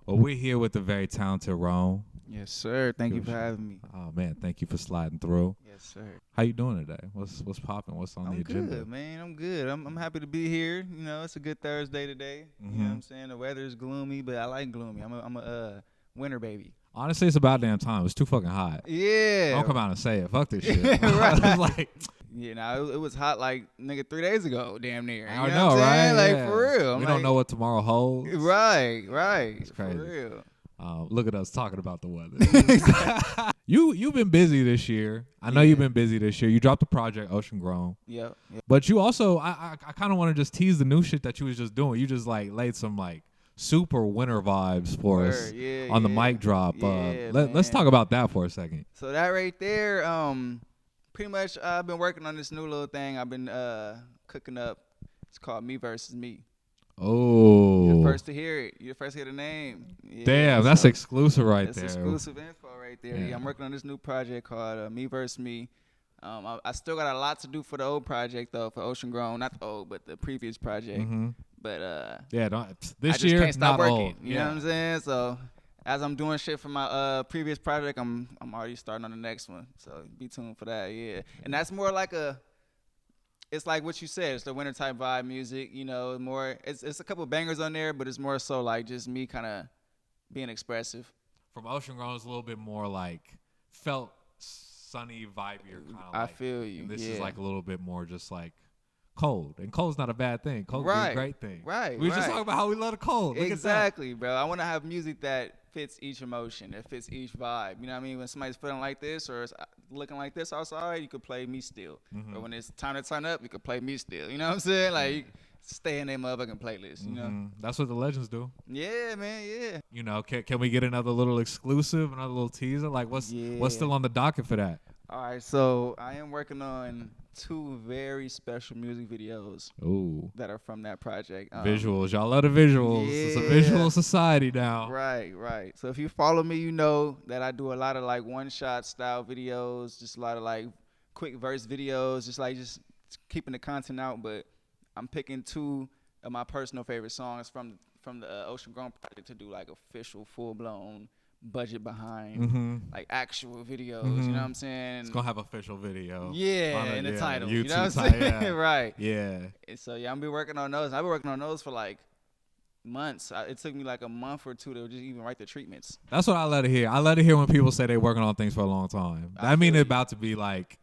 Well, we're here with the very talented Rome. Yes, sir. Thank you for having me. Oh man, thank you for sliding through. Yes, sir. How you doing today? What's popping? What's on the agenda? I'm good, man. I'm good. I'm happy to be here. You know, it's a good Thursday today. You know what I'm saying? The weather is gloomy, but I like gloomy. I'm a winter baby. Honestly, it's about damn time. It's too fucking hot. Yeah. Don't come out and say it. Fuck this shit. Right. Like, yeah, nah, it was hot like nigga 3 days ago, damn near. I know, right? Like Yeah. for real. We don't know what tomorrow holds. Right. It's crazy. For real. Look at us talking about the weather. You've been busy this year. I know you've been busy this year. You dropped the project Ocean Grown. Yep. But you also, I kind of want to just tease the new shit that you was just doing. You just like laid some like super winter vibes for us on the mic drop. Let's talk about that for a second. So that right there, pretty much I've been working on this new little thing I've been cooking up. It's called Me Versus Me. Oh. You're the first to hear it. You're the first to hear the name. Yeah, damn, that's exclusive right that's there. That's exclusive info right there. Yeah. Yeah, I'm working on this new project called Me Versus Me. I still got a lot to do for the old project though, for Ocean Grown, not the old, but the previous project. Mm-hmm. But this I just year can't stop not working. old. You know what I'm saying? So as I'm doing shit for my previous project, I'm already starting on the next one. So be tuned for that. Yeah, and that's more like it's like what you said. It's the winter type vibe music. You know, more. It's a couple bangers on there, but it's more so like just me kind of being expressive. From Ocean Grown, it's a little bit more like felt sunny, vibier kind of. I feel you. And this is like a little bit more just like cold, and cold's not a bad thing. Cold is a great thing. Right. We were just talking about how we love the cold. Look exactly, bro. I want to have music that fits each emotion, that fits each vibe. You know what I mean? When somebody's feeling like this or it's looking like this outside, you could play Me Still. Or when it's time to turn up, you could play Me Still. You know what I'm saying? Like, stay in their motherfucking playlist, you know? That's what the legends do. Yeah, man, yeah. You know, can we get another little exclusive, another little teaser? Like, what's still on the docket for that? All right, so I am working on 2 very special music videos that are from that project. Visuals. Y'all love the visuals. Yeah. It's a visual society now. Right. So if you follow me, you know that I do a lot of like one-shot style videos, just a lot of like quick verse videos, just keeping the content out. But I'm picking 2 of my personal favorite songs from the Ocean Grown project to do like official, full-blown budget behind like actual videos. You know what I'm saying? It's gonna have official video. Yeah, in the title. YouTube you know what I'm saying? Yeah. Right. Yeah. And so I'm be working on those. I've been working on those for like months. It took me like a month or 2 to just even write the treatments. That's what I love to hear. I love to hear when people say they're working on things for a long time. That mean it's about to be like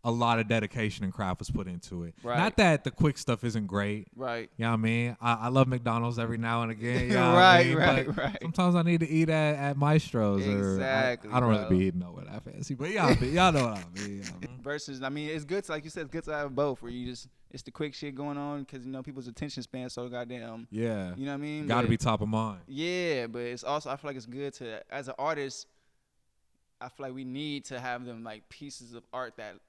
a lot of dedication and craft was put into it. Right. Not that the quick stuff isn't great. Right. You know what I mean? I love McDonald's every now and again. You know right, what I mean? right. Sometimes I need to eat at Maestro's. Exactly. I don't bro. really be eating nowhere that fancy, but y'all know what I mean. Versus, I mean, it's good. Like you said, it's good to have both. Where it's the quick shit going on because people's attention span so goddamn. Yeah. You know what I mean? Got to be top of mind. Yeah, but it's also I feel like it's good to as an artist. I feel like we need to have them like pieces of art that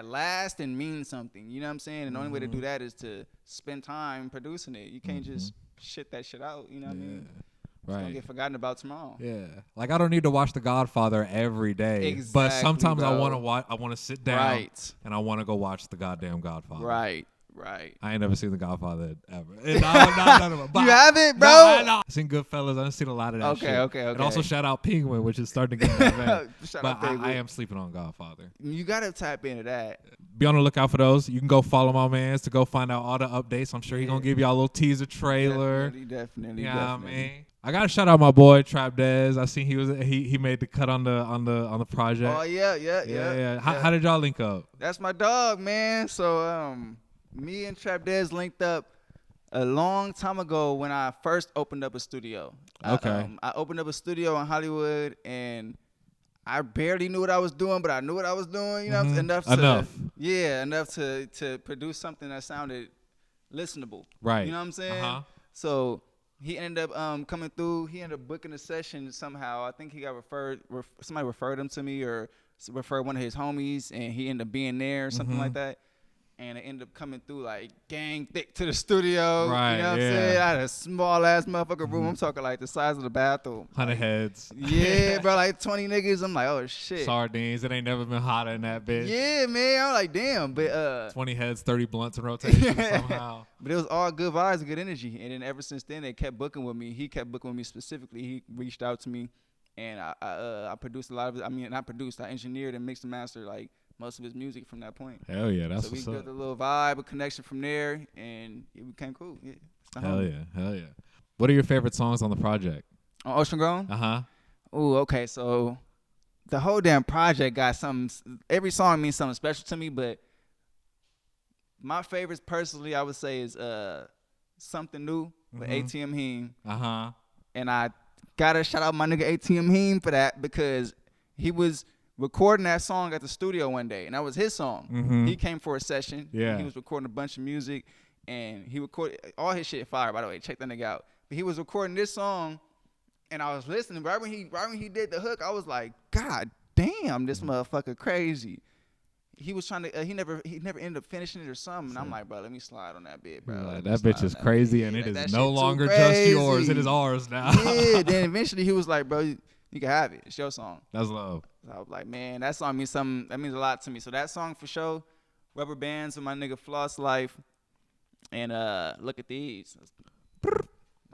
last and mean something. You know what I'm saying? And the only way to do that is to spend time producing it. You can't just shit that shit out. You know what I mean? It's gonna get forgotten about tomorrow. Yeah, like I don't need to watch The Godfather every day. Exactly, but sometimes bro. I want to watch. I want to sit down and I want to go watch the goddamn Godfather. Right. I ain't never seen The Godfather ever. No. You haven't, bro? No. I've seen Goodfellas. I've seen a lot of that shit. Okay. And also shout out Penguin, which is starting to get that man. But Penguin. I am sleeping on Godfather. You gotta tap into that. Be on the lookout for those. You can go follow my mans to go find out all the updates. I'm sure he's gonna give y'all a little teaser trailer. Definitely. You know what I mean? I gotta shout out my boy Trap Dez. I seen he made the cut on the project. Oh yeah. How did y'all link up? That's my dog, man. So me and Trap Dez linked up a long time ago when I first opened up a studio. Okay. I opened up a studio in Hollywood and I barely knew what I was doing, but I knew what I was doing. You know, enough to produce something that sounded listenable. Right. You know what I'm saying? So he ended up coming through. He ended up booking a session somehow. I think he got referred. Somebody referred him to me or referred one of his homies, and he ended up being there or something like that. and it ended up coming through like gang thick to the studio. Right, you know what I'm saying? I had a small ass motherfucking room. I'm talking like the size of the bathroom. 100 heads. Yeah, bro, like 20 niggas. I'm like, oh shit. Sardines. It ain't never been hotter in that bitch. Yeah, man. I'm like, damn. But 20 heads, 30 blunts in rotation somehow. But it was all good vibes and good energy. And then ever since then, they kept booking with me. He kept booking with me specifically. He reached out to me, and I produced a lot of it. I mean, not produced. I engineered and mixed and mastered like most of his music from that point. Hell yeah, that's so what's we up. built a little vibe, a connection from there, and it became cool. Yeah. Hell yeah. What are your favorite songs on the project? On Ocean Grown? Uh-huh. Ooh, okay. So the whole damn project got something. Every song means something special to me, but my favorites personally, I would say, is Something New with ATM Heem. Uh-huh. And I gotta shout out my nigga ATM Heem for that, because he was recording that song at the studio one day, and that was his song. He came for a session. Yeah. He was recording a bunch of music, and he recorded all his shit fire, by the way. Check that nigga out. But he was recording this song, and I was listening. Right when he did the hook, I was like, God damn, this motherfucker crazy. He was trying to. He never ended up finishing it or something. And I'm like, bro, let me slide on that bit, bro. That bitch is crazy, and it is no longer just crazy. yours. It is ours now. Yeah. Then eventually he was like, bro, you can have it. It's your song. That's love. So I was like, man, that song means something. That means a lot to me. So that song for sure. Rubber Bands with my nigga Floss Life, and Look at These.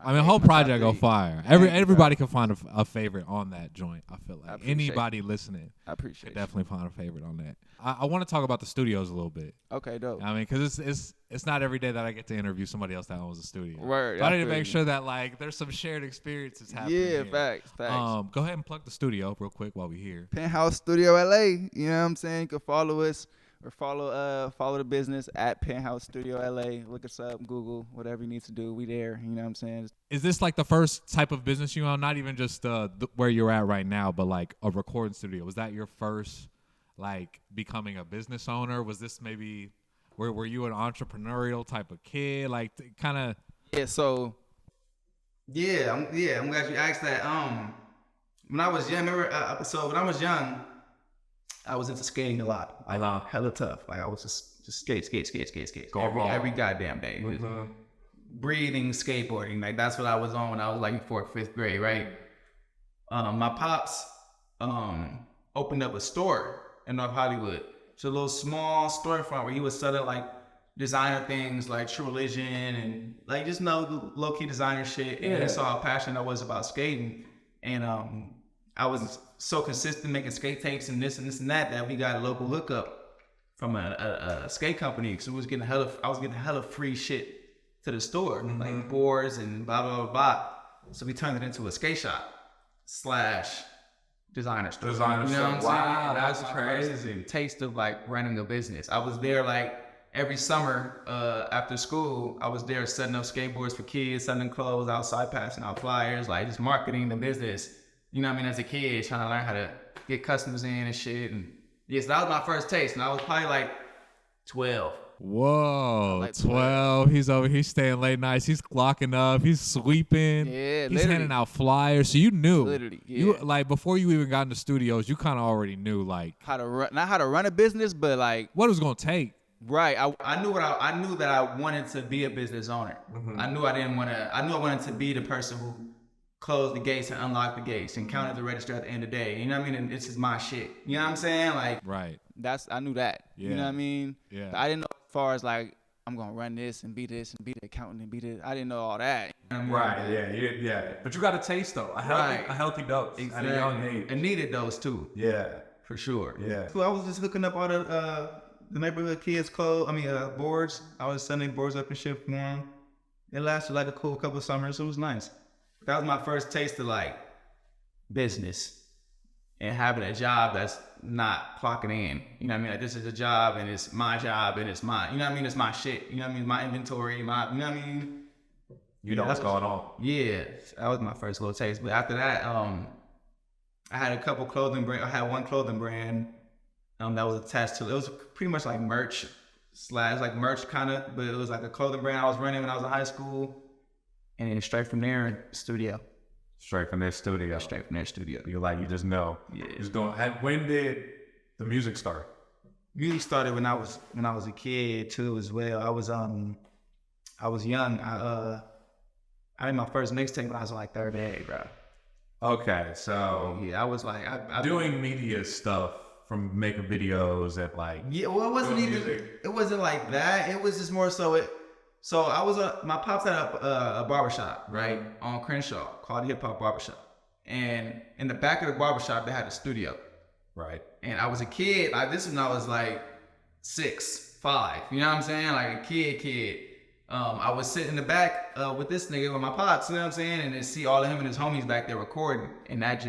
I mean, whole project go fire. Everybody can find a favorite on that joint. I feel like anybody listening, I appreciate. Definitely find a favorite on that. I want to talk about the studios a little bit. Okay, dope. I mean, because it's not every day that I get to interview somebody else that owns a studio. Word. So I need to make sure that like there's some shared experiences happening. Yeah, here. facts. Go ahead and plug the studio real quick while we're here. Penthouse Studio LA. You know what I'm saying? You can follow us. Or follow the business at Penthouse Studio LA. Look us up, Google, whatever you need to do. We there. You know what I'm saying? Is this like the first type of business you own? Not even just where you're at right now, but like a recording studio. Was that your first like becoming a business owner? Was this maybe were you an entrepreneurial type of kid? Like kind of. Yeah. So. Yeah. I'm glad you asked that. When I was young, when I was young, I was into skating a lot. I love hella tough. Like I was just skate. Every goddamn day. Breathing, skateboarding. Like that's what I was on when I was like in 4th, 5th grade, right? My pops opened up a store in North Hollywood. It's a little small storefront where he was selling like designer things like True Religion and like just low key designer shit. And he saw how passionate I was about skating. And I was so consistent making skate tapes and this and that we got a local hookup from a skate company. So I was getting hella free shit to the store, like boards and blah blah blah. So we turned it into a skate shop / designer store. You know what I'm saying? Wow, that's crazy. Taste of like running a business. I was there like every summer after school. I was there setting up skateboards for kids, selling clothes outside, passing out flyers, like just marketing the business. You know what I mean? As a kid, trying to learn how to get customers in and shit. And yes, that was my first taste. And I was probably like 12. Whoa, like 12. He's staying late nights. He's clocking up. He's sweeping. Yeah, he's handing out flyers. So you knew. Literally, yeah. You like before you even got into studios, you kind of already knew like how to run, not how to run a business, but like what it was gonna take. Right. I knew that I wanted to be a business owner. I knew I wanted to be the person who close the gates and unlock the gates and counted the register at the end of the day. You know what I mean? And this is my shit. You know what I'm saying? Like, right. I knew that. Yeah. You know what I mean? Yeah. But I didn't know as far as like, I'm going to run this and be the accountant and be this. I didn't know all that. You know what I mean? Yeah. But you got a taste though. A healthy dose at a young age. And needed those too. Yeah. For sure. Yeah. So I was just hooking up all the neighborhood kids' boards. I was sending boards up and shit for them. It lasted like a cool couple of summers. It was nice. That was my first taste of like business and having a job that's not clocking in. You know what I mean? Like this is a job and it's my job and it's mine. You know what I mean? It's my shit. You know what I mean? My inventory, you know what I mean? You know what's going on. Yeah. That was my first little taste. But after that, I had a couple clothing brands. I had one clothing brand that was attached to it. It was pretty much like merch kind of, but it was like a clothing brand I was running when I was in high school. And then straight from there, studio. Straight from their studio. Straight from their studio. You just know. Yeah. When did the music start? really started when I was a kid too as well. I was young. I made my first mixtape when I was in like third grade, bro. Okay, so Yeah, I was like I doing media stuff from making videos at like yeah. Well, it wasn't even. music. It wasn't like that. It was just more so it. So I was my pops had a barbershop right on Crenshaw called Hip Hop Barbershop, and in the back of the barbershop they had a studio. Right. And I was a kid, like this when I was like 6, 5, you know what I'm saying? Like a kid. I was sitting in the back with this nigga with my pops, you know what I'm saying? And then see all of him and his homies back there recording. And that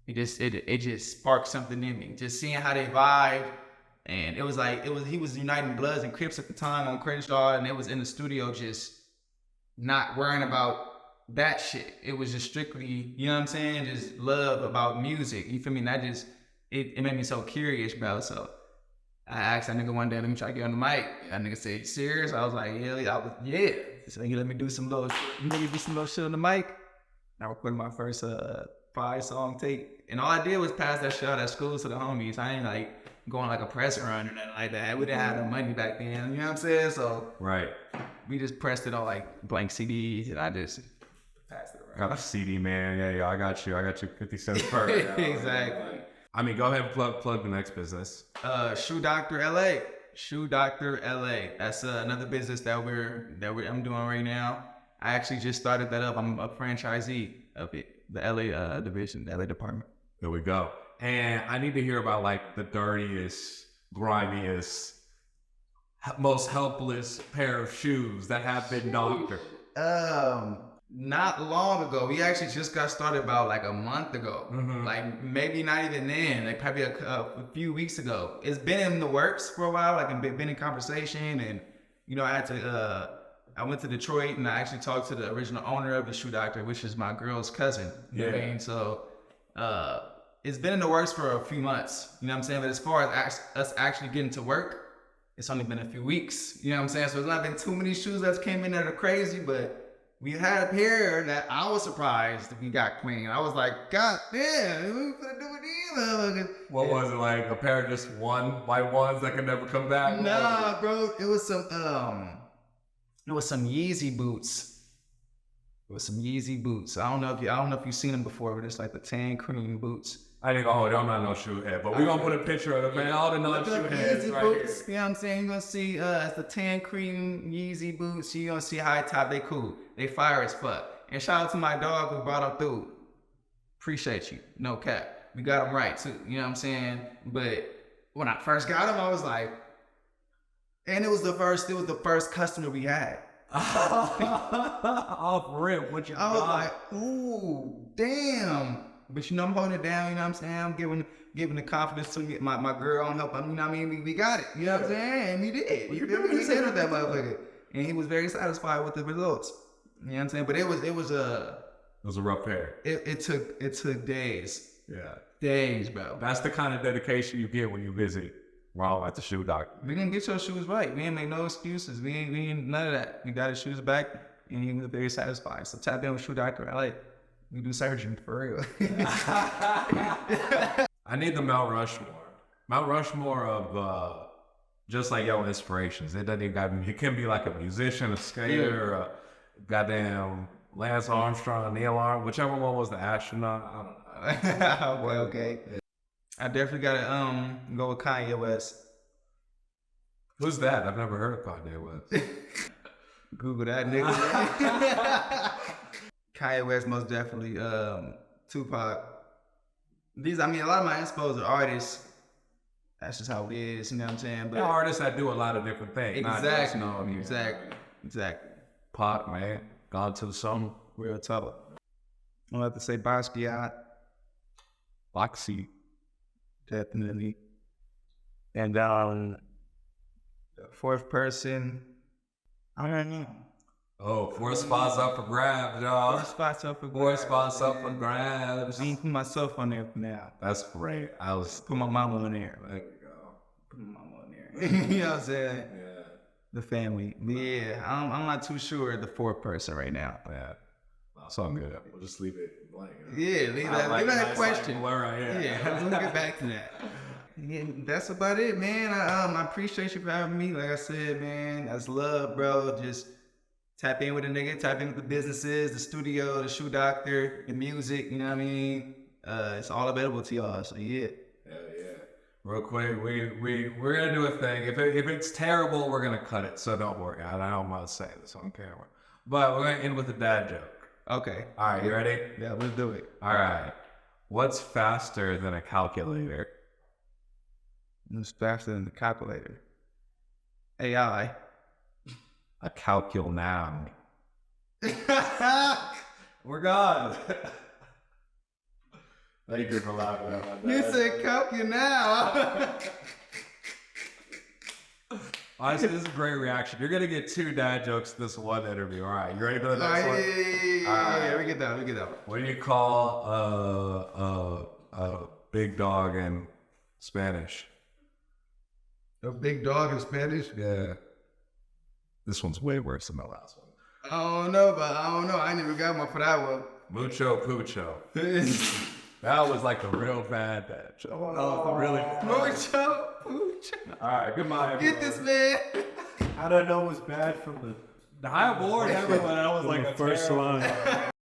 it just sparked something in me. Just seeing how they vibe. And it was like, he was uniting Bloods and Crips at the time on Crenshaw, and it was in the studio just not worrying about that shit. It was just strictly, you know what I'm saying, just love about music. You feel me? And that just it made me so curious, bro. So I asked that nigga one day, let me try to get on the mic. That nigga said, "You serious?" I was like, yeah. So he let me do some little shit on the mic. I recorded my first 5-song tape. And all I did was pass that shit out at school to the homies. I ain't like going like a press run or nothing like that. We didn't have no money back then, you know what I'm saying? So Right. we just pressed it on like blank CDs, and I just passed it around. Got a CD, man. Yeah, I got you 50 cents per. Exactly. I mean, go ahead and plug the next business. Shoe Doctor LA. Shoe Doctor LA. That's another business that I'm doing right now. I actually just started that up. I'm a franchisee of it, the LA division, the LA department. There we go. And I need to hear about like the dirtiest, grimiest, most helpless pair of shoes that have been doctored. Not long ago. We actually just got started about like a month ago. Mm-hmm. Like maybe not even then. Like probably a few weeks ago. It's been in the works for a while. Like been in conversation, and you know I went to Detroit and I actually talked to the original owner of the Shoe Doctor, which is my girl's cousin. You know what I mean? So it's been in the works for a few months. You know what I'm saying? But as far as us actually getting to work, it's only been a few weeks. You know what I'm saying? So it's not been too many shoes that came in that are crazy, but we had a pair that I was surprised we got clean. I was like, God damn, what we gonna do with these motherfuckers? What was it, like a pair of just white ones that could never come back? Nah, bro. It was some Yeezy boots. I don't know if you've seen them before, but it's like the tan cream boots. I think, I'm not no shoe head, but we're gonna put a picture of the man, all the non-shoe heads right boots, here. you know what I'm saying? You're gonna see it's the tan cream Yeezy boots. You're gonna see high top, they cool. They fire as fuck. And shout out to my dog who brought them through. Appreciate you. No cap. We got them right too. You know what I'm saying? But when I first got them, I was like, and it was the first customer we had. Off rip, what you I was like, ooh, damn. But you know, I'm holding it down, you know what I'm saying? I'm giving the confidence to get my girl on help. You know what I mean? We got it. You know what I'm saying? And we did. You feel me? We said with that motherfucker. And he was very satisfied with the results. You know what I'm saying? But it was a rough pair. It took days. Yeah. Days, bro. That's the kind of dedication you get when you visit Ronald at the Shoe Doctor. We didn't get your shoes right. We didn't make no excuses. We ain't none of that. We got his shoes back and he was very satisfied. So tap in with Shoe Doctor LA. We do surgery for real. I need the Mount Rushmore. Mount Rushmore of just like your inspirations. It doesn't even got it can be like a musician, a skater, a goddamn Lance Armstrong, Neil Armstrong, whichever one was the astronaut. I don't know. Well, okay. I definitely gotta go with Kanye West. Who's that? I've never heard of Kanye West. Google that nigga. Kanye West, most definitely. Tupac. A lot of my inspos are artists. That's just how it is, you know what I'm saying? But artists that do a lot of different things. Exactly. Pac, man. Gone to the sun. Real talk. I'm gonna have to say Basquiat. Boxy. Definitely. And the fourth person, I don't know. Oh, 4 spots up for grabs, y'all. 4 spots up for grabs. 4 spots up for grabs. I ain't put myself on there for now. That's great. I was put my mama on there. There we go. Put my mama on there. You know what I'm saying? Yeah. The family. But yeah, I'm not too sure the fourth person right now. Yeah. That's all good. We'll just leave it blank. Yeah, leave that question. Blur, Yeah, let's get back to that. Yeah, that's about it, man. I appreciate you for having me. Like I said, man, that's love, bro. Just tap in with a nigga, tap in with the businesses, the studio, the shoe doctor, the music. You know what I mean? It's all available to y'all. So yeah. Hell yeah. Real quick, we're gonna do a thing. If it's terrible, we're gonna cut it. So don't worry. I don't want to say this on camera. But we're gonna end with a dad joke. Okay. All right, you ready? Yeah, let's do it. All right. What's faster than a calculator? It's faster than the calculator. AI. A calcul-noun. We're gone. Thank you for laughing at my You dad. said calculate now. Honestly, this is a great reaction. You're gonna get 2 dad jokes this one interview. All right, you ready for the next one? Yeah, we get that. What do you call a big dog in Spanish? A big dog in Spanish? Yeah. This one's way worse than the last one. I don't know. I ain't even got one for that one. Mucho pucho. That was like the real bad dad joke. Oh, the really bad. Mucho. All right, goodbye. Get this man. I don't know what's bad from I warned everyone. I was like the first line.